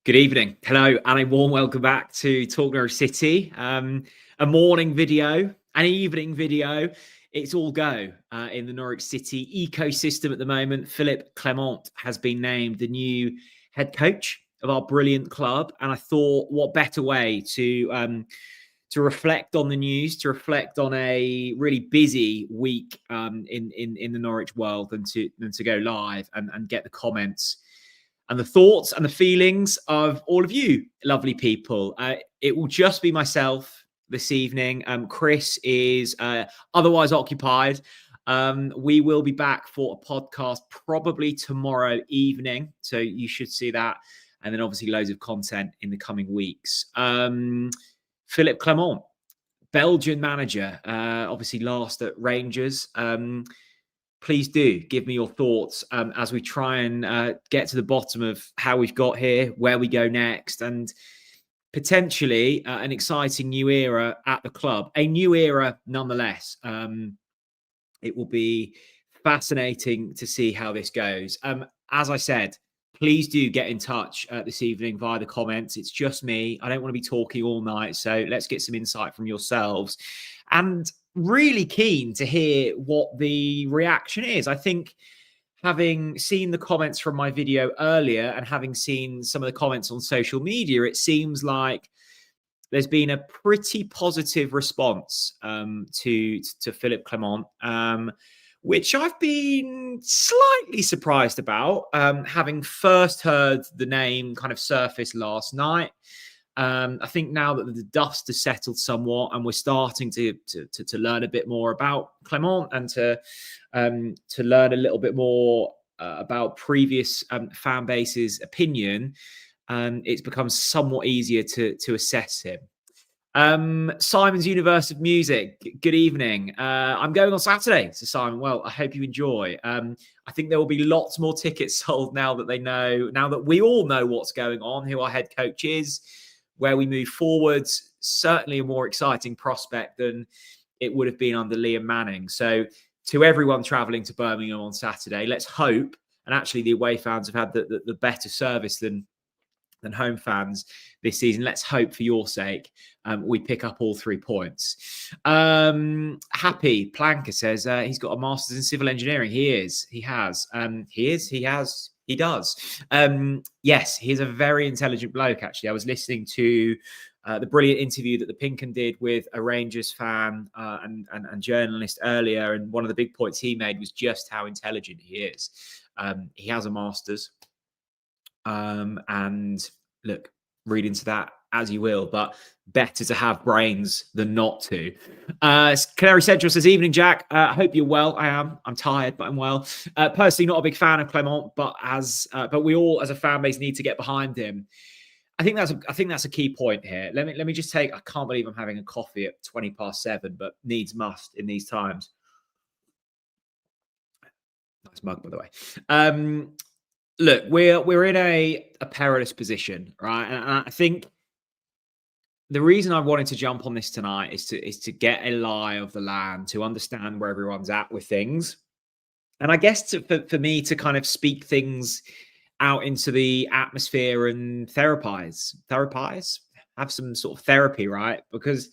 Good evening. Hello, and a warm welcome back to Talk Norwich City. A morning video, an evening video. It's all go in the Norwich City ecosystem at the moment. Philippe Clement has been named the new head coach of our brilliant club, and I thought, what better way to reflect on the news, to reflect on a really busy week in the Norwich world, than to go live and get the comments and the thoughts and the feelings of all of you lovely people. It will just be myself this evening. Chris is otherwise occupied. We will be back for a podcast probably tomorrow evening, so you should see that. And then obviously loads of content in the coming weeks. Philippe Clement, Belgian manager, obviously last at Rangers. Please do give me your thoughts as we try and get to the bottom of how we've got here, where we go next, and potentially an exciting new era at the club. A new era nonetheless. It will be fascinating to see how this goes. As I said, please do get in touch this evening via the comments. It's just me. I don't want to be talking all night, so let's get some insight from yourselves. And really keen to hear what the reaction is. I think, having seen the comments from my video earlier and having seen some of the comments on social media, it seems like there's been a pretty positive response to Philippe Clement, which I've been slightly surprised about, having first heard the name kind of surface last night. I think now that the dust has settled somewhat and we're starting to learn a bit more about Clement and to learn a little bit more about previous fan base's opinion, it's become somewhat easier to assess him. Simon's Universe of Music, good evening. I'm going on Saturday, so Simon, well, I hope you enjoy. I think there will be lots more tickets sold now that we all know what's going on, who our head coach is, where we move forwards. Certainly a more exciting prospect than it would have been under Liam Manning. So to everyone travelling to Birmingham on Saturday, let's hope, and actually the away fans have had the better service than home fans this season. Let's hope for your sake we pick up all 3 points. Happy Planker says he's got a master's in civil engineering. He does. Yes, he's a very intelligent bloke, actually. I was listening to the brilliant interview that the Pinken did with a Rangers fan and journalist earlier, and one of the big points he made was just how intelligent he is. He has a master's. And look, read into that as you will, but better to have brains than not to. Canary Central says, evening, Jack. I hope you're well. I am. I'm tired, but I'm well. Personally, not a big fan of Clement, but we all, as a fan base, need to get behind him. I think that's a key point here. Let me just take. I can't believe I'm having a coffee at 7:20, but needs must in these times. Nice mug, by the way. Look, we're in a perilous position, right? And I think the reason I wanted to jump on this tonight is to get a lie of the land, to understand where everyone's at with things, and I guess for me to kind of speak things out into the atmosphere and therapize, have some sort of therapy, right? Because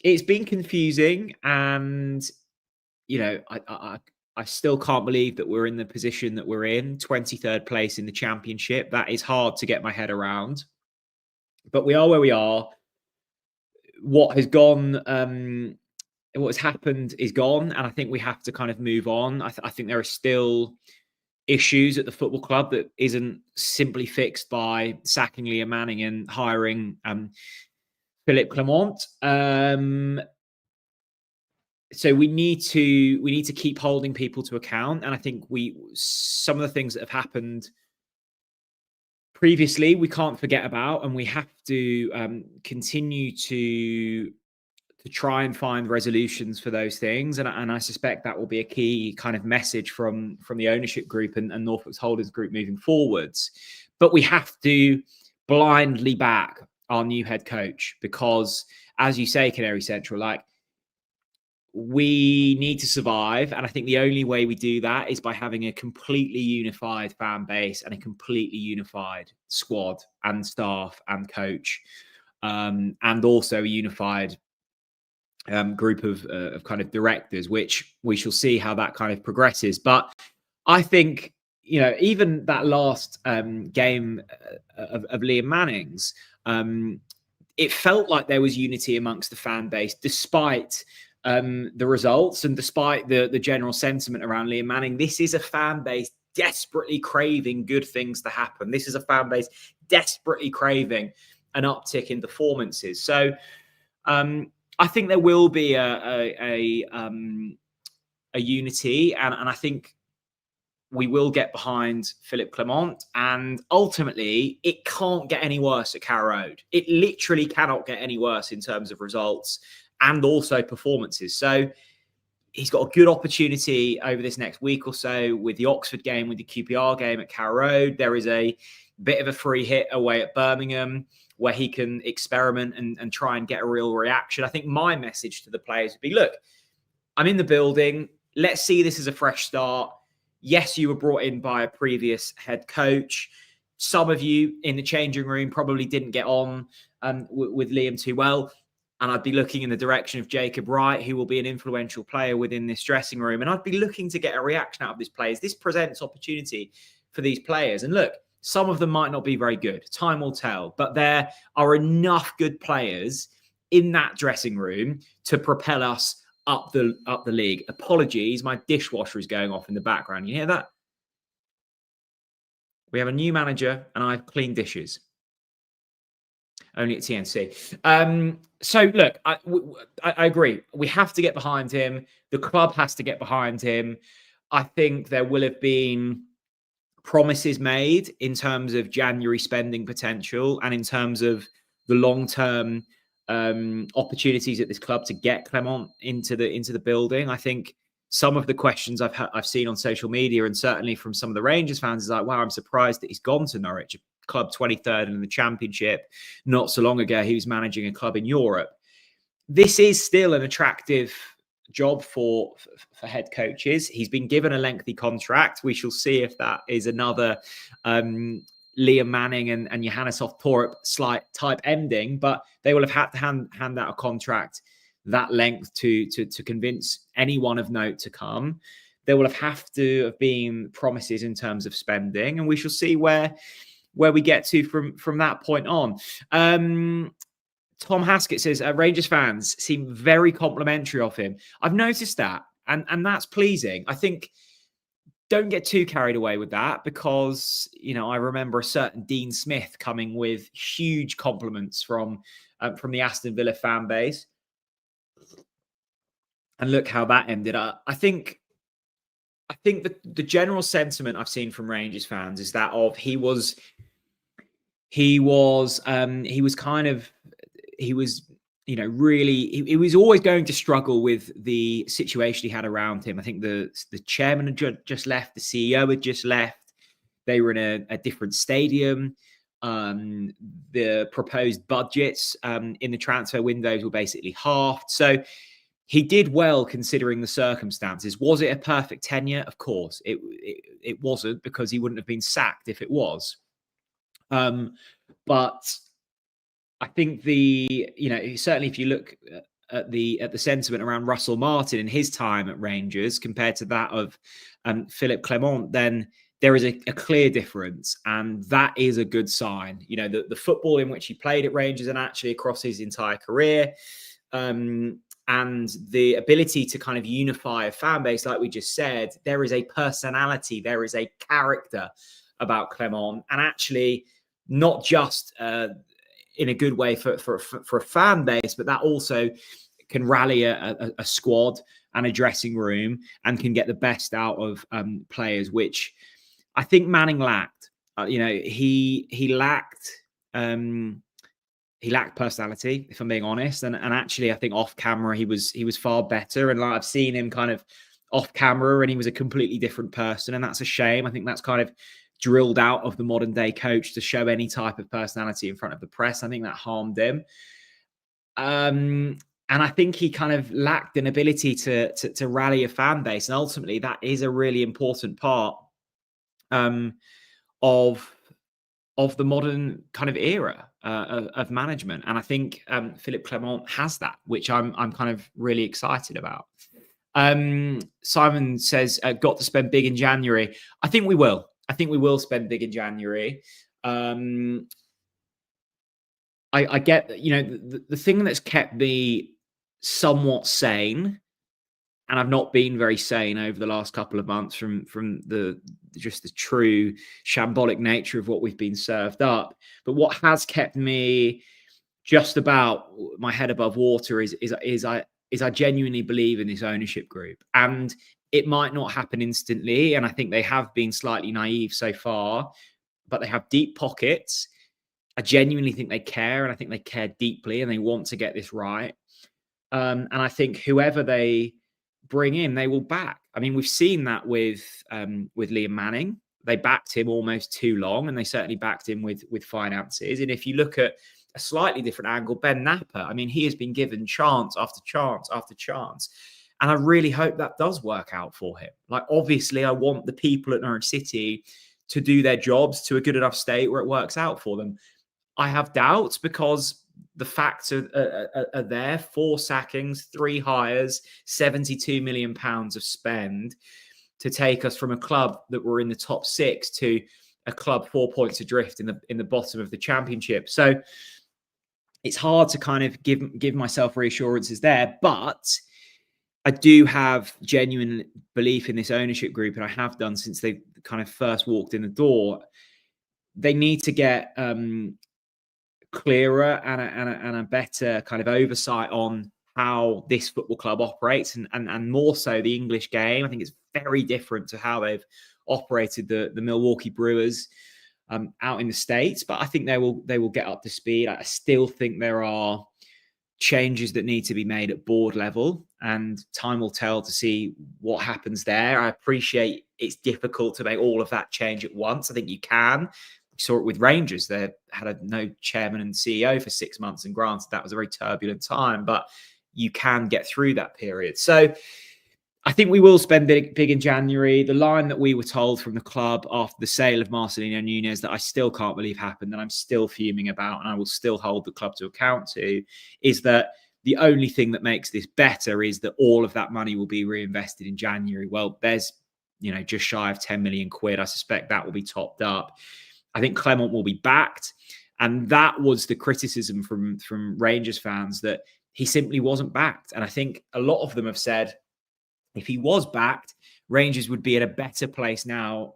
it's been confusing, and I still can't believe that we're in the position that we're in, 23rd place in the championship. That is hard to get my head around. But we are where we are. What has gone, what has happened is gone. And I think we have to kind of move on. I think there are still issues at the football club that isn't simply fixed by sacking Liam Manning and hiring Philippe Clement. So we need to keep holding people to account, and I think some of the things that have happened previously we can't forget about, and we have to continue to try and find resolutions for those things. And I suspect that will be a key kind of message from the ownership group and Norfolk's Holdings Group moving forwards. But we have to blindly back our new head coach because, as you say, Canary Central, like, we need to survive. And I think the only way we do that is by having a completely unified fan base and a completely unified squad and staff and coach, and also a unified group of kind of directors, which we shall see how that kind of progresses. But I think, even that last game of Liam Manning's, it felt like there was unity amongst the fan base, despite the results and despite the general sentiment around Liam Manning. This is a fan base desperately craving good things to happen. This is a fan base desperately craving an uptick in performances. So I think there will be a unity, and I think we will get behind Philippe Clement, and ultimately it can't get any worse at Carrow Road. It literally cannot get any worse in terms of results and also performances. So he's got a good opportunity over this next week or so with the Oxford game, with the QPR game at Carrow Road. There is a bit of a free hit away at Birmingham where he can experiment and try and get a real reaction. I think my message to the players would be, look, I'm in the building. Let's see this as a fresh start. Yes, you were brought in by a previous head coach. Some of you in the changing room probably didn't get on with Liam too well. And I'd be looking in the direction of Jacob Wright, who will be an influential player within this dressing room. And I'd be looking to get a reaction out of these players. This presents opportunity for these players. And look, some of them might not be very good. Time will tell. But there are enough good players in that dressing room to propel us up the league. Apologies, my dishwasher is going off in the background. You hear that? We have a new manager and I've cleaned dishes. Only at TNC. So look, I agree. We have to get behind him. The club has to get behind him. I think there will have been promises made in terms of January spending potential and in terms of the long-term opportunities at this club to get Clement into the building. I think some of the questions I've seen on social media, and certainly from some of the Rangers fans, is like, wow, I'm surprised that he's gone to Norwich, a club 23rd in the Championship. Not so long ago, he was managing a club in Europe. This is still an attractive job for head coaches. He's been given a lengthy contract. We shall see if that is another Liam Manning and Johannes Torp slight type ending, but they will have had to hand out a contract that length to convince anyone of note to come. There will have to have been promises in terms of spending, and we shall see where we get to from that point on. Tom Haskett says, Rangers fans seem very complimentary of him. I've noticed that, and that's pleasing. I think don't get too carried away with that, because, I remember a certain Dean Smith coming with huge compliments from the Aston Villa fan base. And look how that ended up. I think the general sentiment I've seen from Rangers fans is that he was always going to struggle with the situation he had around him. I think the chairman had just left, the CEO had just left. They were in a different stadium. The proposed budgets in the transfer windows were basically halved. So he did well considering the circumstances. Was it a perfect tenure? Of course, it wasn't, because he wouldn't have been sacked if it was. But I think certainly if you look at the sentiment around Russell Martin in his time at Rangers compared to that of Philippe Clement, then there is a clear difference, and that is a good sign. The football in which he played at Rangers and actually across his entire career, and the ability to kind of unify a fan base, like we just said, there is a personality, there is a character about Clement, and actually not just in a good way for a fan base, but that also can rally a squad and a dressing room and can get the best out of players, which I think Manning lacked. He lacked personality, if I'm being honest. And actually, I think off camera, he was far better. And I've seen him kind of off camera and he was a completely different person. And that's a shame. I think that's kind of drilled out of the modern day coach to show any type of personality in front of the press. I think that harmed him. And I think he kind of lacked an ability to rally a fan base. And ultimately, that is a really important part of the modern kind of era of management. And I think Philippe Clement has that, which I'm kind of really excited about. Simon says, got to spend big in January. I think we will. I think we will spend big in January. I get that, you know, the thing that's kept me somewhat sane, and I've not been very sane over the last couple of months from the just the true shambolic nature of what we've been served up. But what has kept me just about my head above water is I genuinely believe in this ownership group, and it might not happen instantly. And I think they have been slightly naive so far, but they have deep pockets. I genuinely think they care, and I think they care deeply, and they want to get this right. And I think whoever they bring in, they will back. I mean, we've seen that with Liam Manning. They backed him almost too long, and they certainly backed him with finances. And if you look at a slightly different angle, Ben Napper, I mean, he has been given chance after chance after chance. And I really hope that does work out for him. Like, obviously, I want the people at Norwich City to do their jobs to a good enough state where it works out for them. I have doubts because the facts are there: 4 sackings, 3 hires, £72 million of spend to take us from a club that were in the top 6 to a club 4 points adrift in the bottom of the championship. So it's hard to kind of give myself reassurances there, but I do have genuine belief in this ownership group, and I have done since they kind of first walked in the door. They need to get clearer and a better kind of oversight on how this football club operates, and more so the English game. I think it's very different to how they've operated the Milwaukee Brewers out in the States, but I think they will get up to speed. I still think there are changes that need to be made at board level, and time will tell to see what happens there. I appreciate it's difficult to make all of that change at once. I think you can. We saw it with Rangers. They had no chairman and CEO for 6 months, and granted, that was a very turbulent time, but you can get through that period. So I think we will spend big in January. The line that we were told from the club after the sale of Marcelino Nunez that I still can't believe happened, and I'm still fuming about, and I will still hold the club to account to, is that the only thing that makes this better is that all of that money will be reinvested in January. Well, there's, you know, just shy of 10 million quid. I suspect that will be topped up. I think Clement will be backed. And that was the criticism from Rangers fans, that he simply wasn't backed. And I think a lot of them have said, if he was backed, Rangers would be at a better place now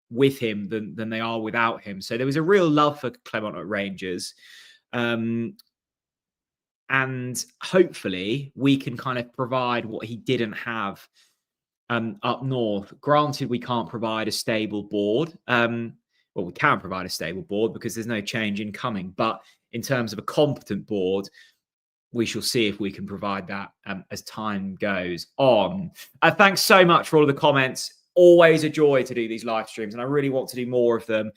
with him than they are without him. So there was a real love for Clement at Rangers. And hopefully we can kind of provide what he didn't have up north. Granted, we can't provide a stable board. Well, we can provide a stable board because there's no change incoming. But in terms of a competent board, we shall see if we can provide that as time goes on. Thanks so much for all of the comments. Always a joy to do these live streams, and I really want to do more of them.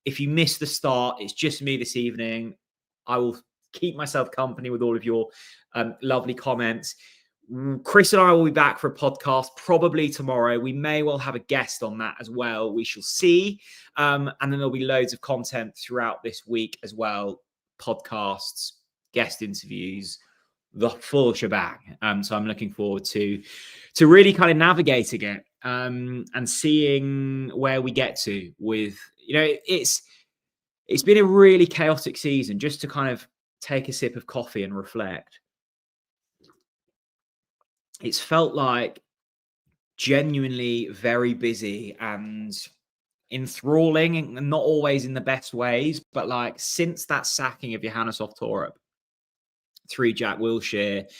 If you missed the start, it's just me this evening. I will keep myself company with all of your lovely comments. Chris and I will be back for a podcast probably tomorrow. We may well have a guest on that as well. We shall see. And then there'll be loads of content throughout this week as well. Podcasts, guest interviews, the full shebang. So I'm looking forward to really kind of navigating it and seeing where we get to with, you know, it's been a really chaotic season. Just to kind of take a sip of coffee and reflect. It's felt like genuinely very busy and enthralling, and not always in the best ways, but like since that sacking of Johannes Torup through Jack Wilshere,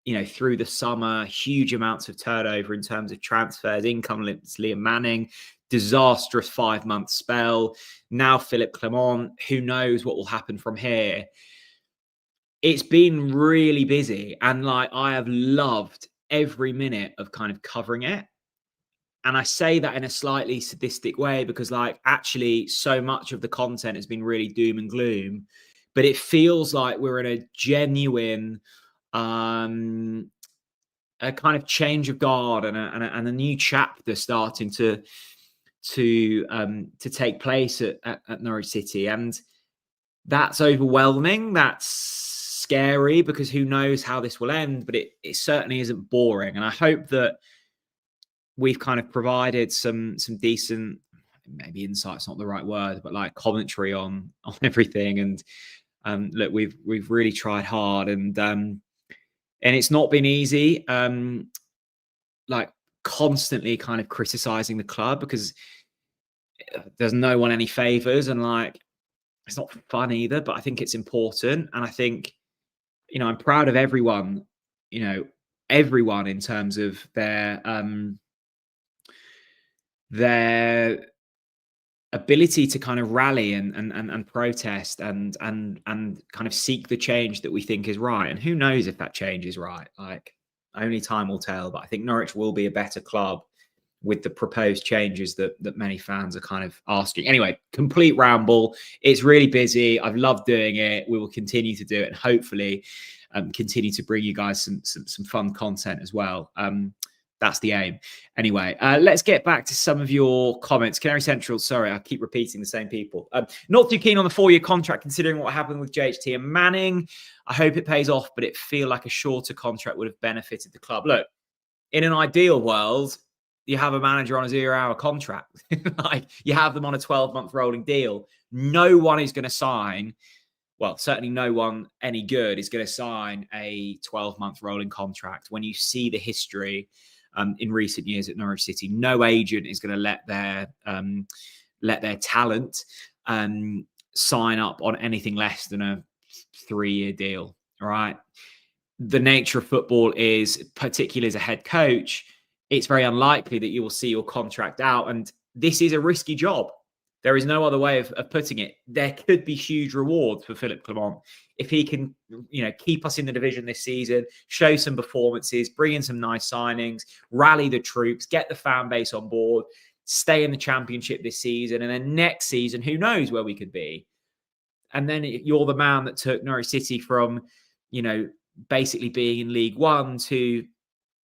you know, through the summer, huge amounts of turnover in terms of transfers, income limits, Liam Manning, disastrous 5-month spell. Now Philippe Clement, who knows what will happen from here. It's been really busy, and like I have loved every minute of kind of covering it. And I say that in a slightly sadistic way because like actually so much of the content has been really doom and gloom, but it feels like we're in a genuine a kind of change of guard and a new chapter starting to take place at Norwich City, and that's overwhelming. That's scary because who knows how this will end, but it certainly isn't boring. And I hope that we've kind of provided some decent, maybe insight's not the right word, but like commentary on everything. And look, we've really tried hard, and it's not been easy. Like constantly kind of criticizing the club because there's no one any favors, and like it's not fun either, but I think it's important. And I think, I'm proud of everyone, everyone in terms of their ability to kind of rally and protest and kind of seek the change that we think is right. And who knows if that change is right? Like only time will tell. But I think Norwich will be a better club with the proposed changes that many fans are kind of asking. Anyway, complete ramble. It's really busy. I've loved doing it. We will continue to do it, and hopefully continue to bring you guys some fun content as well. That's the aim. Anyway, let's get back to some of your comments. Canary Central, sorry, I keep repeating the same people. Not too keen on the 4-year contract considering what happened with JHT and Manning. I hope it pays off, but it feel like a shorter contract would have benefited the club. Look, in an ideal world, you have a manager on a 0-hour contract. Like you have them on a 12-month rolling deal. No one is going to sign. Well, certainly no one any good is going to sign a 12-month rolling contract. When you see the history in recent years at Norwich City, no agent is going to let their talent sign up on anything less than a 3-year deal. All right. The nature of football is, particularly as a head coach, it's very unlikely that you will see your contract out. And this is a risky job. There is no other way of putting it. There could be huge rewards for Philippe Clement if he can, keep us in the division this season, show some performances, bring in some nice signings, rally the troops, get the fan base on board, stay in the Championship this season, and then next season, who knows where we could be. And then you're the man that took Norwich City from, basically being in League One to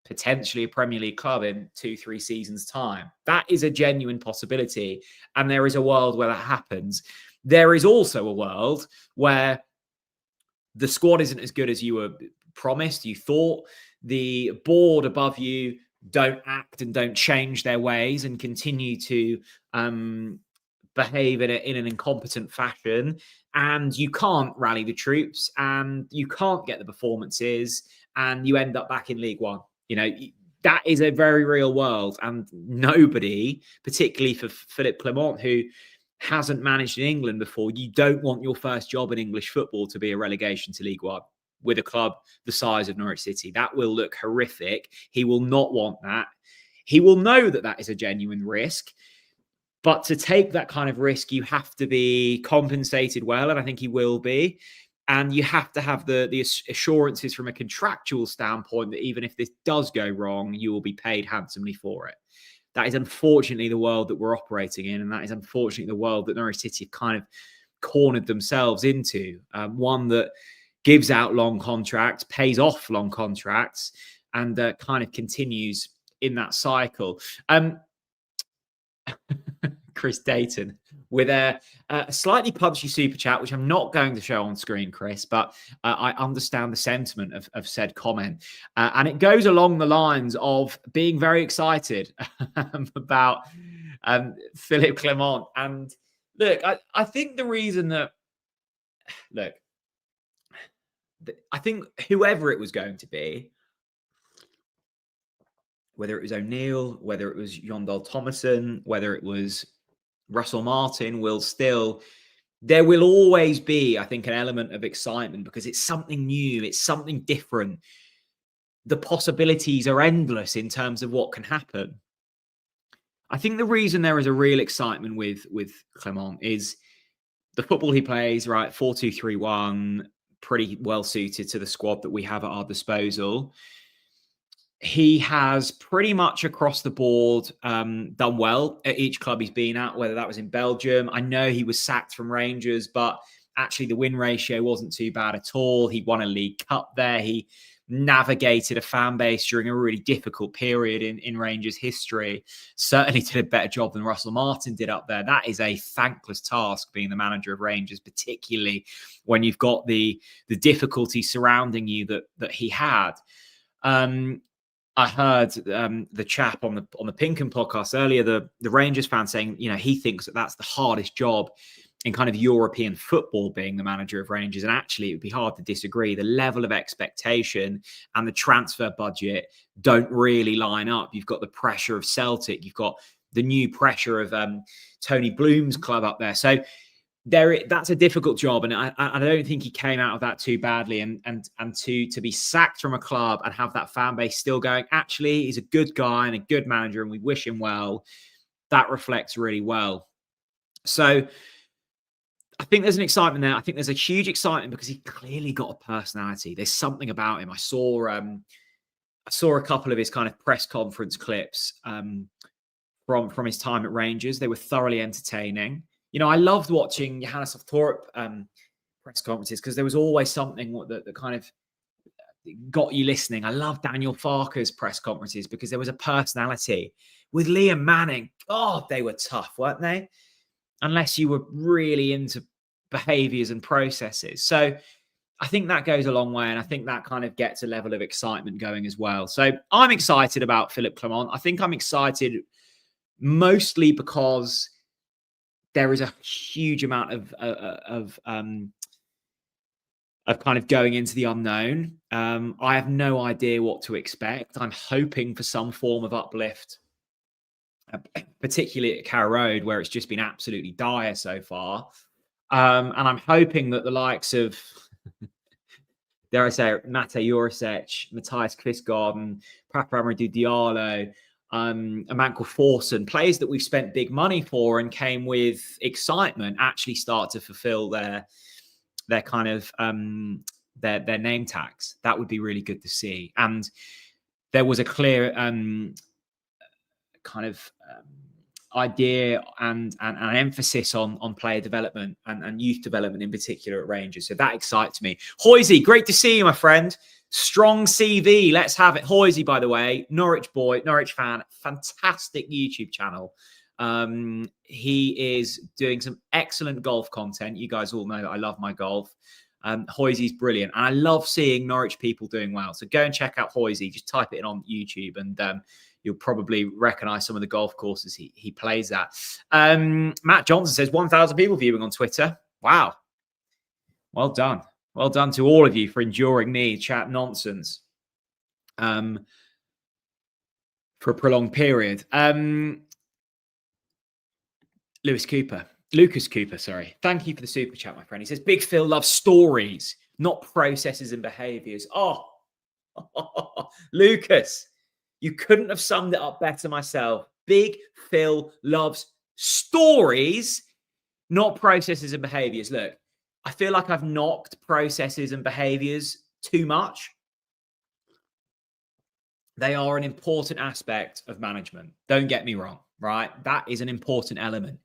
potentially a Premier League club in 2-3 seasons' time. That is a genuine possibility. And there is a world where that happens. There is also a world where the squad isn't as good as you were promised, you thought. The board above you don't act and don't change their ways and continue to behave in an incompetent fashion. And you can't rally the troops and you can't get the performances and you end up back in League One. That is a very real world, and nobody, particularly for Philippe Clement, who hasn't managed in England before, you don't want your first job in English football to be a relegation to League One with a club the size of Norwich City. That will look horrific. He will not want that. He will know that that is a genuine risk. But to take that kind of risk, you have to be compensated well, and I think he will be. And you have to have the assurances from a contractual standpoint that even if this does go wrong, you will be paid handsomely for it. That is unfortunately the world that we're operating in, and that is unfortunately the world that Norwich City have kind of cornered themselves into. One that gives out long contracts, pays off long contracts, and kind of continues in that cycle. Chris Dayton with a slightly punchy super chat, which I'm not going to show on screen, Chris, but I understand the sentiment of said comment. And it goes along the lines of being very excited about Philippe Clement. And look, I think the reason that, I think whoever it was going to be, whether it was O'Neill, whether it was Jon Dahl Tomasson, whether it was Russell Martin, there will always be, I think, an element of excitement because it's something new, it's something different. The possibilities are endless in terms of what can happen. I think the reason there is a real excitement with Clement is the football he plays, right? 4-2-3-1, pretty well suited to the squad that we have at our disposal. He has pretty much across the board done well at each club he's been at, whether that was in Belgium. I know he was sacked from Rangers, but actually the win ratio wasn't too bad at all. He won a League Cup there. He navigated a fan base during a really difficult period in Rangers history. Certainly did a better job than Russell Martin did up there. That is a thankless task, being the manager of Rangers, particularly when you've got the difficulty surrounding you that he had. I heard the chap on the Pinkham podcast earlier, the Rangers fan, saying, he thinks that's the hardest job in kind of European football, being the manager of Rangers. And actually, it would be hard to disagree. The level of expectation and the transfer budget don't really line up. You've got the pressure of Celtic. You've got the new pressure of Tony Bloom's club up there. So that's a difficult job, and I don't think he came out of that too badly. And to be sacked from a club and have that fan base still going, actually, he's a good guy and a good manager, and we wish him well. That reflects really well. So I think there's an excitement there. I think there's a huge excitement because he clearly got a personality. There's something about him. I saw a couple of his kind of press conference clips from his time at Rangers. They were thoroughly entertaining. I loved watching Johannes Thorpe press conferences because there was always something that kind of got you listening. I love Daniel Farke's press conferences because there was a personality. With Liam Manning, God, they were tough, weren't they? Unless you were really into behaviours and processes. So I think that goes a long way, and I think that kind of gets a level of excitement going as well. So I'm excited about Philippe Clement. I think I'm excited mostly because there is a huge amount of kind of going into the unknown. I have no idea what to expect. I'm hoping for some form of uplift, particularly at Carrow Road, where it's just been absolutely dire so far. And I'm hoping that the likes of, dare I say, Mate Jurisic, Matthias Kvistgaard, Papa Amadou Diallo, a man called Forson, players that we've spent big money for and came with excitement, actually start to fulfill their kind of their name tags. That would be really good to see. And there was a clear kind of idea and an emphasis on player development and youth development in particular at Rangers. So that excites me. Hoisey, great to see you, my friend. Strong CV. Let's have it. Hoisey, by the way, Norwich boy, Norwich fan, fantastic YouTube channel. He is doing some excellent golf content. You guys all know that I love my golf. Hoisey's brilliant. And I love seeing Norwich people doing well. So go and check out Hoisey. Just type it in on YouTube and you'll probably recognize some of the golf courses he plays at. Matt Johnson says 1,000 people viewing on Twitter. Wow. Well done. Well done to all of you for enduring me chat nonsense for a prolonged period. Lucas Cooper, sorry. Thank you for the super chat, my friend. He says, Big Phil loves stories, not processes and behaviors. Oh, Lucas, you couldn't have summed it up better myself. Big Phil loves stories, not processes and behaviors. Look, I feel like I've knocked processes and behaviors too much. They are an important aspect of management. Don't get me wrong, right? That is an important element.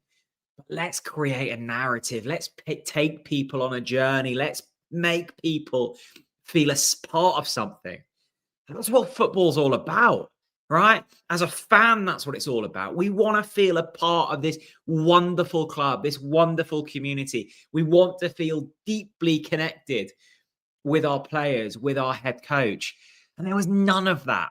But let's create a narrative. Let's take people on a journey. Let's make people feel a part of something. That's what football's all about, right? As a fan, that's what it's all about. We want to feel a part of this wonderful club, this wonderful community. We want to feel deeply connected with our players, with our head coach. And there was none of that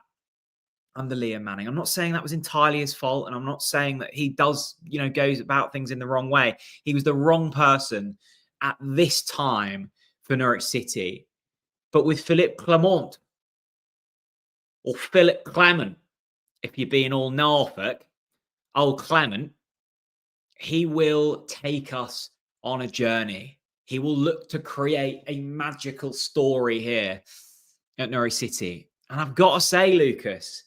under Liam Manning. I'm not saying that was entirely his fault, and I'm not saying that he does, goes about things in the wrong way. He was the wrong person at this time for Norwich City. But with Philippe Clement, or Philip Clement, if you're being all Norfolk, old Clement, he will take us on a journey. He will look to create a magical story here at Norwich City. And I've got to say, Lucas,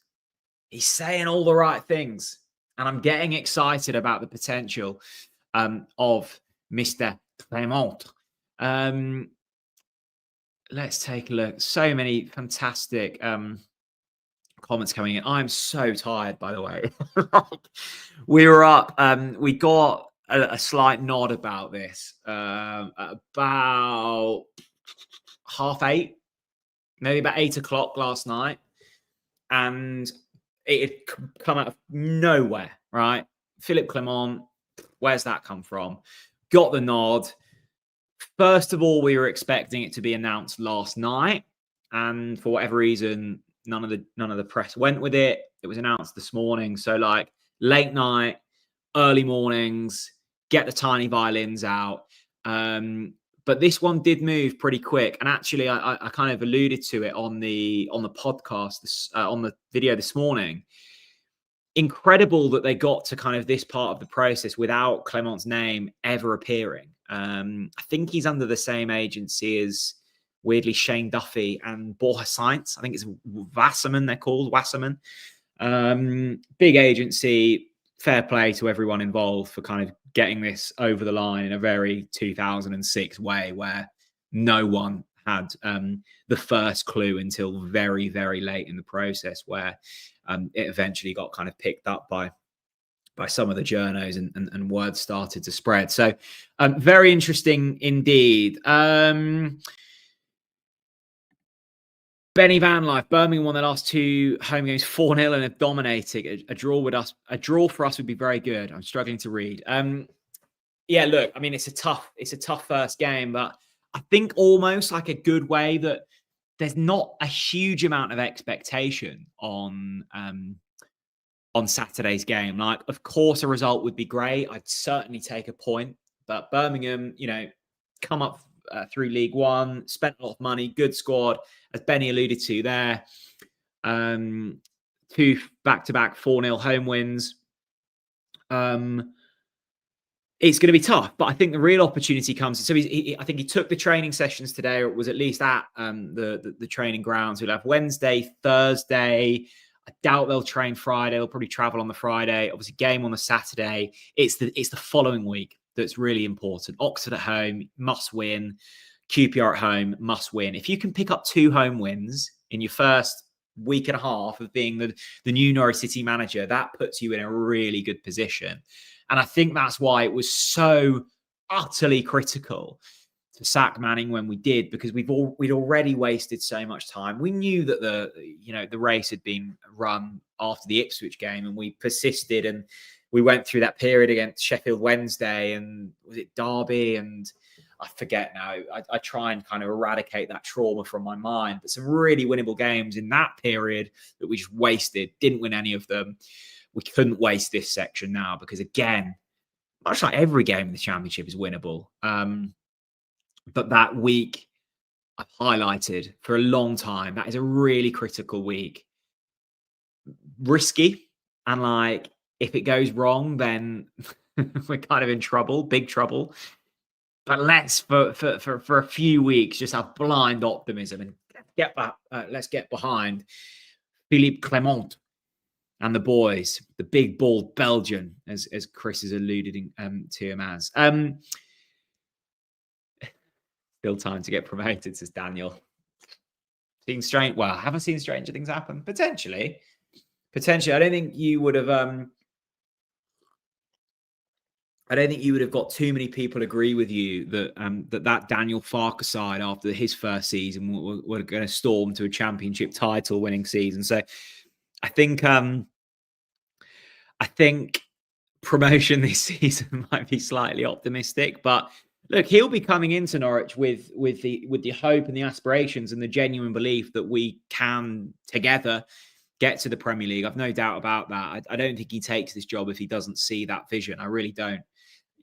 he's saying all the right things. And I'm getting excited about the potential of Mr. Clement. Let's take a look. So many fantastic comments coming in. I'm so tired, by the way. We were up. We got a slight nod about this about 8:30. maybe about 8 o'clock last night, and it had come out of nowhere, right? Philippe Clement, where's that come from? Got the nod. First of all, we were expecting it to be announced last night, and for whatever reason, none of the press went with it. It was announced this morning, so like late night, early mornings, get the tiny violins out. But this one did move pretty quick, and actually, I kind of alluded to it on the podcast, on the video this morning. Incredible that they got to kind of this part of the process without Clement's name ever appearing. I think he's under the same agency as, weirdly, Shane Duffy and Borja Sainz. I think it's Wasserman, they're called, Wasserman. Big agency, fair play to everyone involved for kind of getting this over the line in a very 2006 way where no one had the first clue until very, very late in the process, where it eventually got kind of picked up by some of the journos and word started to spread. So very interesting indeed. Benny Van Life, Birmingham won their last 2 home games 4-0 and have dominated. A draw for us would be very good. I'm struggling to read. Yeah, look, I mean, it's a tough first game, but I think almost like a good way that there's not a huge amount of expectation on Saturday's game. Like, of course, a result would be great. I'd certainly take a point, but Birmingham, come up through League One, spent a lot of money, good squad, as Benny alluded to there. 2 back-to-back 4-0 home wins. It's going to be tough, but I think the real opportunity comes. So I think he took the training sessions today, or was at least at the training grounds. We'll have Wednesday, Thursday. I doubt they'll train Friday. They'll probably travel on the Friday. Obviously, game on the Saturday. It's the following week that's really important. Oxford at home, must win. QPR at home, must win. If you can pick up 2 home wins in your first week and a half of being the new Norwich City manager, that puts you in a really good position. And I think that's why it was so utterly critical to sack Manning when we did, because we'd already wasted so much time. We knew that the race had been run after the Ipswich game, and we persisted, and we went through that period against Sheffield Wednesday, and was it Derby, and I forget now. I try and kind of eradicate that trauma from my mind, but some really winnable games in that period that we just wasted, didn't win any of them. We couldn't waste this section now, because, again, much like every game in the Championship is winnable. But that week I've highlighted for a long time, that is a really critical week. Risky. And like, if it goes wrong, then we're kind of in trouble, big trouble. But let's, for a few weeks, just have blind optimism and let's get behind Philippe Clement and the boys, the big bald Belgian, as Chris has alluded to him as. Still time to get promoted, says Daniel. Seen strange. Well, I haven't seen stranger things happen. Potentially. I don't think you would have. I don't think you would have got too many people agree with you that that Daniel Farke side after his first season were going to storm to a Championship title winning season. So I think promotion this season might be slightly optimistic, but look, he'll be coming into Norwich with the hope and the aspirations and the genuine belief that we can together get to the Premier League. I've no doubt about that. I don't think he takes this job if he doesn't see that vision. I really don't.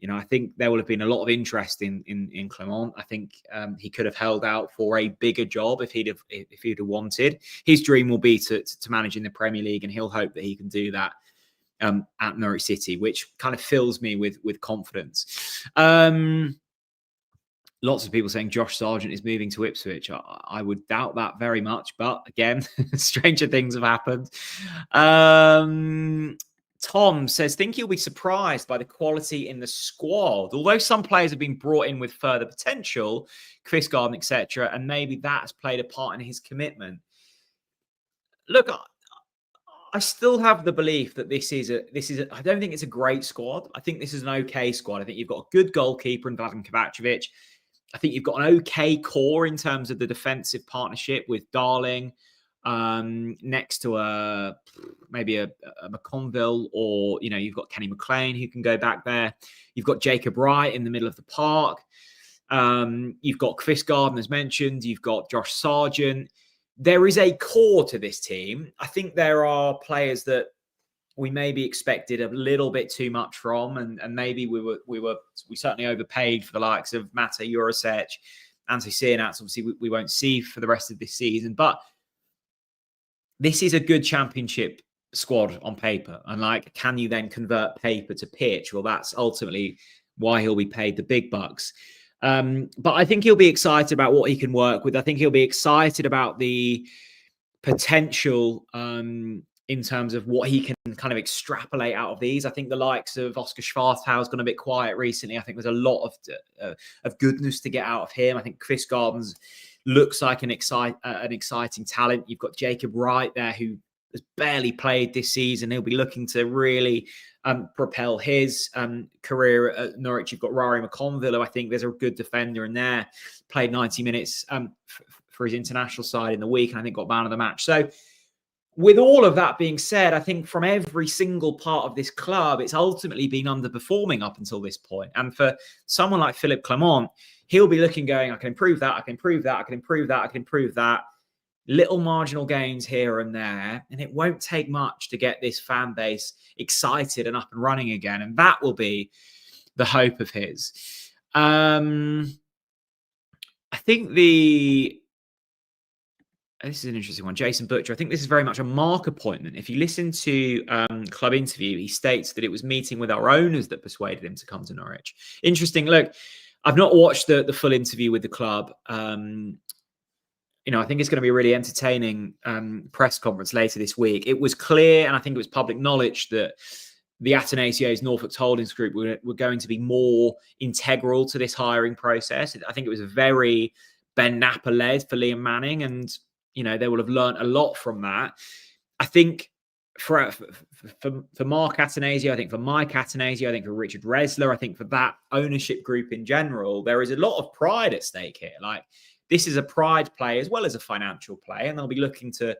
I think there will have been a lot of interest in Clement. I think he could have held out for a bigger job if he'd have wanted. His dream will be to manage in the Premier League, and he'll hope that he can do that at Norwich City, which kind of fills me with confidence. Lots of people saying Josh Sargent is moving to Ipswich. I would doubt that very much, but again, stranger things have happened. Tom says, think he'll be surprised by the quality in the squad. Although some players have been brought in with further potential, Chris Garden, etc., and maybe that's played a part in his commitment. Look, I still have the belief that this is I don't think it's a great squad. I think this is an okay squad. I think you've got a good goalkeeper in Vladan Kovacevic. I think you've got an okay core in terms of the defensive partnership with Darling next to maybe a McConville, or you've got Kenny McLean who can go back there. You've got Jacob Wright in the middle of the park. You've got Chris Garden, as mentioned. You've got Josh Sargent. There is a core to this team. I think there are players that we maybe expected a little bit too much from, and maybe we certainly overpaid for the likes of Mata Jurasek, Ante Cianats. Obviously, we won't see for the rest of this season, but this is a good championship squad on paper. And can you then convert paper to pitch? Well, that's ultimately why he'll be paid the big bucks. But I think he'll be excited about what he can work with. I think he'll be excited about the potential in terms of what he can kind of extrapolate out of these. I think the likes of Oscar Schwartau has gone a bit quiet recently. I think there's a lot of goodness to get out of him. I think Chris Gardens looks like an exciting talent. You've got Jacob Wright there, who has barely played this season. He'll be looking to really propel his career at Norwich. You've got Rory McConville, who I think there's a good defender in there. Played 90 minutes for his international side in the week, and I think got man of the match. So with all of that being said, I think from every single part of this club, it's ultimately been underperforming up until this point. And for someone like Philippe Clement, he'll be looking, going, I can improve that, I can improve that, I can improve that, I can improve that. Little marginal gains here and there. And it won't take much to get this fan base excited and up and running again. And that will be the hope of his. I think this is an interesting one. Jason Butcher, I think this is very much a Mark appointment. If you listen to Club Interview, he states that it was meeting with our owners that persuaded him to come to Norwich. Interesting. Look, I've not watched the full interview with the club. I think it's going to be a really entertaining press conference later this week. It was clear, and I think it was public knowledge, that the Atenasio's Norfolk Holdings Group were going to be more integral to this hiring process. I think it was very Ben Napper-led for Liam Manning, and they will have learned a lot from that. I think for Mark Atanasio, I think for Mike Atanasio, I think for Richard Resler, I think for that ownership group in general, there is a lot of pride at stake here. This is a pride play as well as a financial play, and they'll be looking to,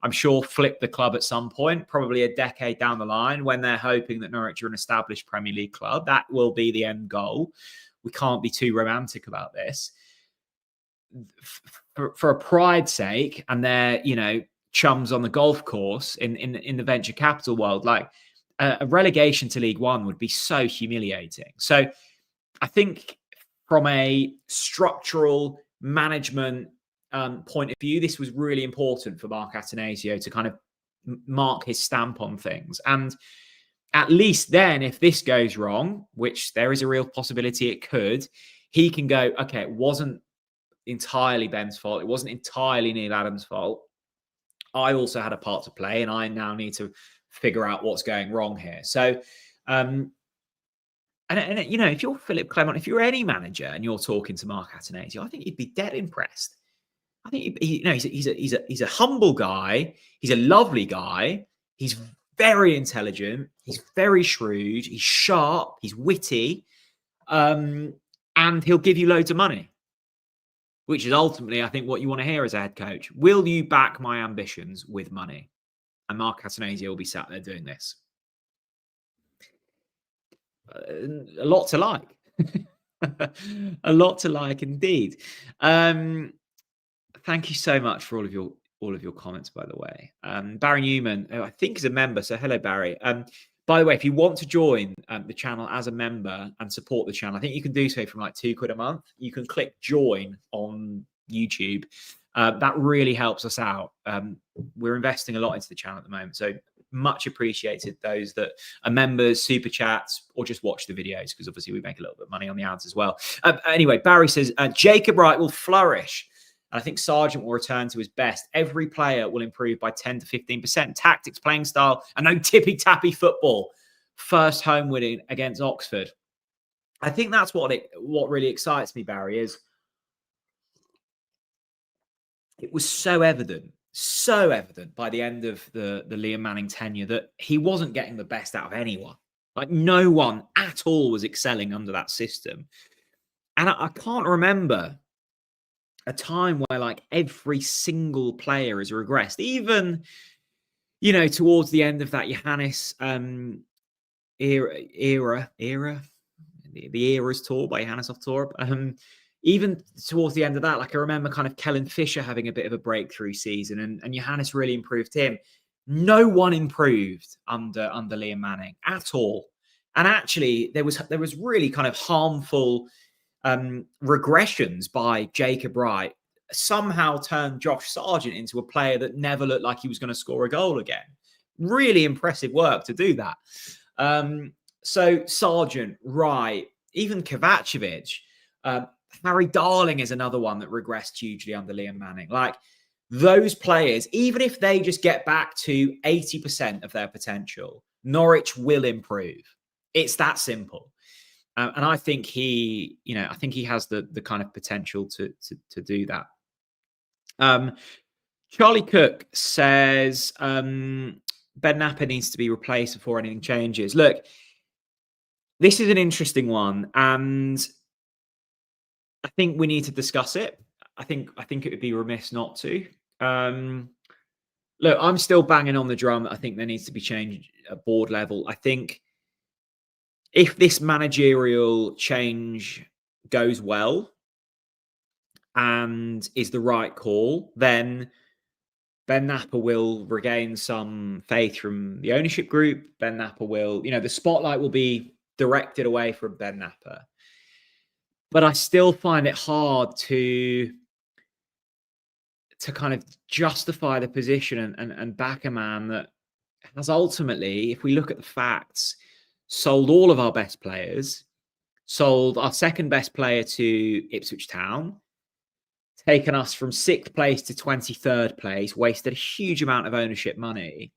I'm sure, flip the club at some point, probably a decade down the line, when they're hoping that Norwich are an established Premier League club. That will be the end goal. We can't be too romantic about this. For a pride's sake, and they're chums on the golf course in the venture capital world, a relegation to League One would be so humiliating. So I think from a structural management point of view, this was really important for Mark Atanasio to kind of mark his stamp on things. And at least then, if this goes wrong, which there is a real possibility it could, he can go, okay, it wasn't entirely Ben's fault. It wasn't entirely Neil Adams' fault. I also had a part to play, and I now need to figure out what's going wrong here. So, and if you're Philippe Clement, if you're any manager and you're talking to Mark Atanasio, I think you'd be dead impressed. I think he's a humble guy. He's a lovely guy. He's very intelligent. He's very shrewd. He's sharp. He's witty, and he'll give you loads of money, which is ultimately, I think, what you want to hear as a head coach. Will you back my ambitions with money? And Mark Atanasio will be sat there doing this. A lot to like. A lot to like indeed. Thank you so much for all of your comments, by the way. Barry Newman, who I think is a member. So hello, Barry. By the way, if you want to join the channel as a member and support the channel, I think you can do so from £2 a month. You can click join on YouTube. That really helps us out. We're investing a lot into the channel at the moment. So much appreciated those that are members, super chats, or just watch the videos, because obviously we make a little bit of money on the ads as well. Anyway, Barry says, Jacob Wright will flourish. And I think Sargent will return to his best. Every player will improve by 10 to 15%. Tactics, playing style, and no tippy-tappy football. First home winning against Oxford. I think that's what really excites me, Barry, is it was so evident by the end of the Liam Manning tenure that he wasn't getting the best out of anyone. No one at all was excelling under that system. And I can't remember a time where like every single player has regressed. Even, towards the end of that Johannes era, the Eras tour by Johannes off tour. Even towards the end of that, like I remember kind of Kellen Fisher having a bit of a breakthrough season, and Johannes really improved him. No one improved under Liam Manning at all. And actually, there was really kind of harmful regressions by Jacob Wright. Somehow turned Josh Sargent into a player that never looked like he was going to score a goal again. Really impressive work to do that. So Sargent, Wright, even Kovacevic, Harry Darling is another one that regressed hugely under Liam Manning. Like those players, even if they just get back to 80% of their potential, Norwich will improve. It's that simple. And I think he has the kind of potential to do that. Charlie Cook says Ben Napper needs to be replaced before anything changes. Look, this is an interesting one, and I think we need to discuss it. I think it would be remiss not to. Look, I'm still banging on the drum. I think there needs to be change at board level. I think if this managerial change goes well and is the right call, then Ben Napper will regain some faith from the ownership group. Ben Napper will, the spotlight will be directed away from Ben Napper. But I still find it hard to kind of justify the position and back a man that has ultimately, if we look at the facts, sold all of our best players, sold our second best player to Ipswich Town, taken us from 6th place to 23rd place, wasted a huge amount of ownership money.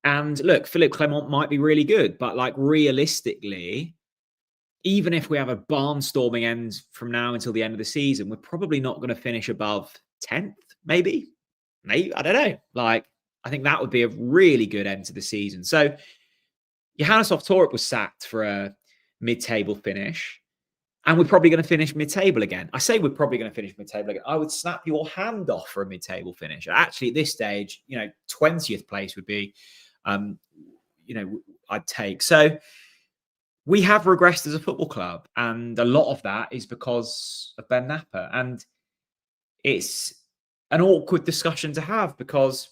And look, Philippe Clement might be really good, but like realistically, even if we have a barnstorming end from now until the end of the season, we're probably not going to finish above 10th, maybe. I don't know. Like, I think that would be a really good end to the season. So Johannes Torup was sacked for a mid-table finish, and we're probably going to finish mid-table again. I say we're probably going to finish mid-table again. I would snap your hand off for a mid-table finish. Actually, at this stage, 20th place would be, I'd take. So we have regressed as a football club, and a lot of that is because of Ben Napper. And it's an awkward discussion to have because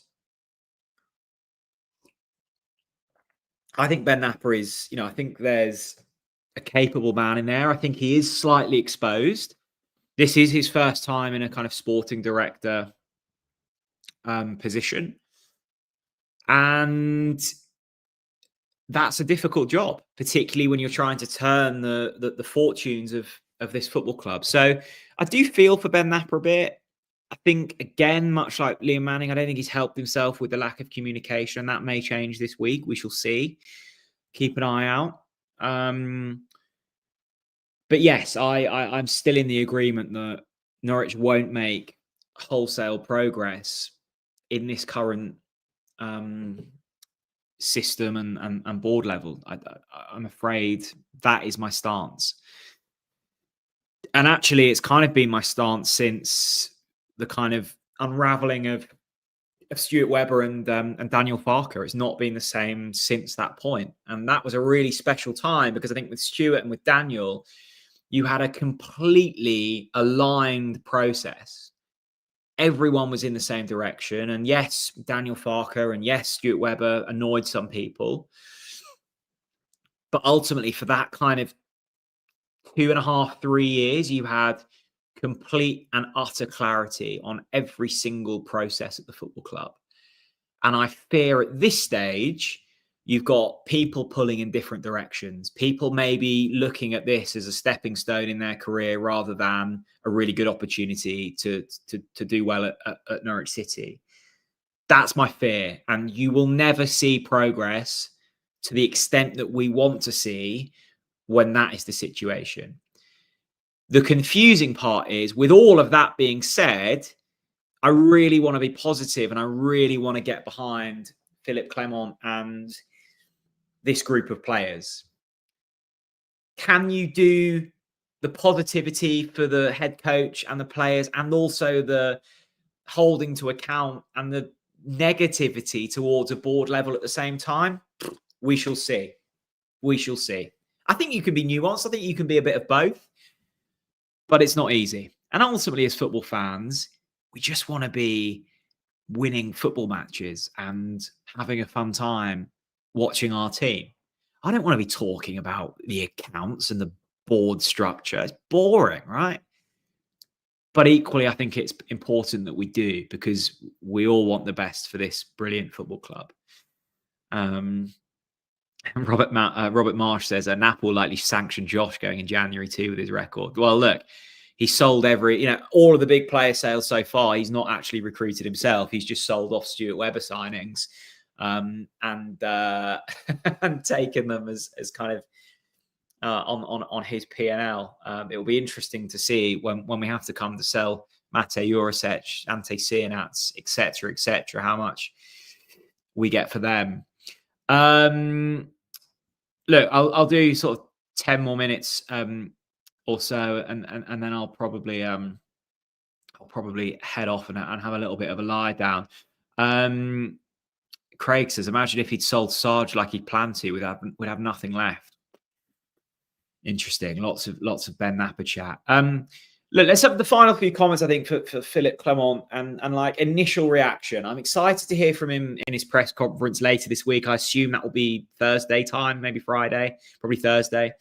I think Ben Napper is, I think there's a capable man in there. I think he is slightly exposed. This is his first time in a kind of sporting director position. And that's a difficult job, particularly when you're trying to turn the fortunes of this football club. So I do feel for Ben Napper a bit. I think, again, much like Liam Manning, I don't think he's helped himself with the lack of communication. That may change this week. We shall see. Keep an eye out. But yes, I'm still in the agreement that Norwich won't make wholesale progress in this current system and board level. I'm afraid that is my stance. And actually, it's kind of been my stance since the kind of unraveling of Stuart Webber and Daniel Farker. It's not been the same since that point. And that was a really special time because I think with Stuart and with Daniel, you had a completely aligned process. Everyone was in the same direction. And yes, Daniel Farker and yes, Stuart Webber annoyed some people. But ultimately, for that kind of 2.5, 3 years, you had complete and utter clarity on every single process at the football club. And I fear at this stage, you've got people pulling in different directions. People maybe looking at this as a stepping stone in their career rather than a really good opportunity to do well at Norwich City. That's my fear. And you will never see progress to the extent that we want to see when that is the situation. The confusing part is, with all of that being said, I really want to be positive and I really want to get behind Philippe Clement and this group of players. Can you do the positivity for the head coach and the players, and also the holding to account and the negativity towards a board level at the same time, we shall see. We shall see. I think you can be nuanced. I think you can be a bit of both, but it's not easy. And ultimately, as football fans, we just want to be winning football matches and having a fun time watching our team. I don't want to be talking about the accounts and the board structure. It's boring, right? But equally, I think it's important that we do, because we all want the best for this brilliant football club. Robert Marsh says Nap will likely sanction Josh going in January too with his record. Well, look, he sold all of the big player sales so far. He's not actually recruited himself. He's just sold off Stuart Webber signings and taken them as kind of on his P&L. It will be interesting to see when we have to come to sell Mate Jurisic, Ante Cianats, etc., how much we get for them. Look, I'll do sort of 10 more minutes or so, and then I'll probably head off and have a little bit of a lie down. Craig says, imagine if he'd sold Sarge like he planned to, we'd have nothing left. Interesting. Lots of Ben Napper chat. Look, let's have the final few comments, I think, for Philippe Clement and like initial reaction. I'm excited to hear from him in his press conference later this week. I assume that will be Thursday time, maybe Friday, probably Thursday.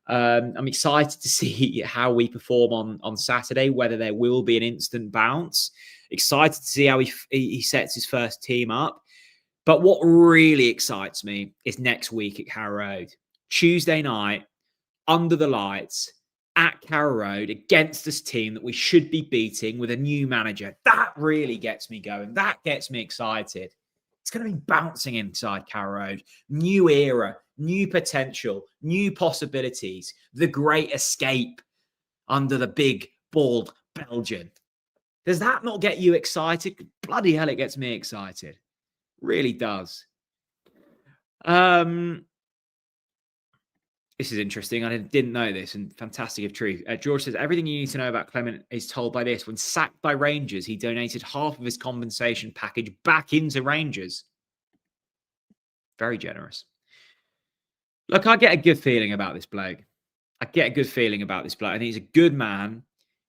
I'm excited to see how we perform on Saturday, whether there will be an instant bounce. Excited to see how he sets his first team up. But what really excites me is next week at Carrow Road. Tuesday night, under the lights, at Carrow Road, against this team that we should be beating with a new manager. That really gets me going. That gets me excited. It's going to be bouncing inside Carrow Road. New era, new potential, new possibilities. The great escape under the big, bald Belgian. Does that not get you excited? Bloody hell, it gets me excited. Really does. This is interesting. I didn't know this, and fantastic if true. George says, everything you need to know about Clement is told by this. When sacked by Rangers, he donated half of his compensation package back into Rangers. Very generous. Look, I get a good feeling about this bloke. I think he's a good man.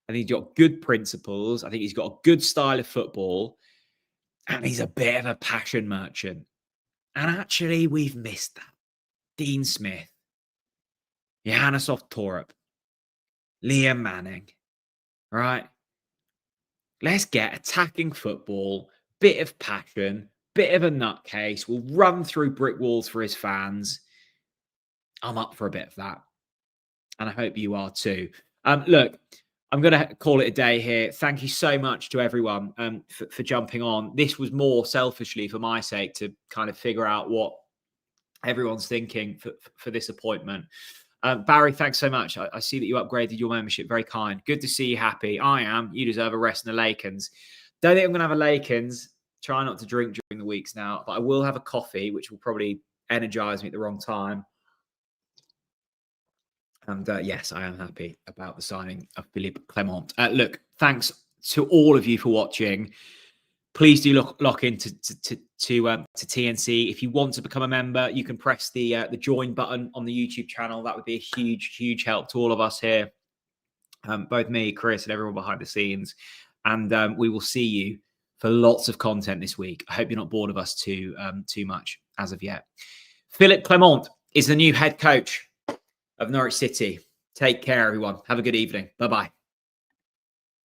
I think he's got good principles. I think he's got a good style of football. And he's a bit of a passion merchant. And actually, we've missed that. Dean Smith. Johannesov Torup, Liam Manning, right? Let's get attacking football, bit of passion, bit of a nutcase. We'll run through brick walls for his fans. I'm up for a bit of that. And I hope you are too. Look, I'm going to call it a day here. Thank you so much to everyone for jumping on. This was more selfishly for my sake to kind of figure out what everyone's thinking for this appointment. Barry, thanks so much. I see that you upgraded your membership. Very kind. Good to see you happy. I am. You deserve a rest in the Lakens. Don't think I'm going to have a Lakens. Try not to drink during the weeks now, but I will have a coffee, which will probably energize me at the wrong time. And yes, I am happy about the signing of Philippe Clement. Look, thanks to all of you for watching. Please do lock into TNC. If you want to become a member, you can press the join button on the YouTube channel. That would be a huge help to all of us here, both me, Chris, and everyone behind the scenes. And we will see you for lots of content this week. I hope you're not bored of us too much as of yet. Philippe Clement is the new head coach of Norwich City. Take care, everyone. Have a good evening. Bye-bye.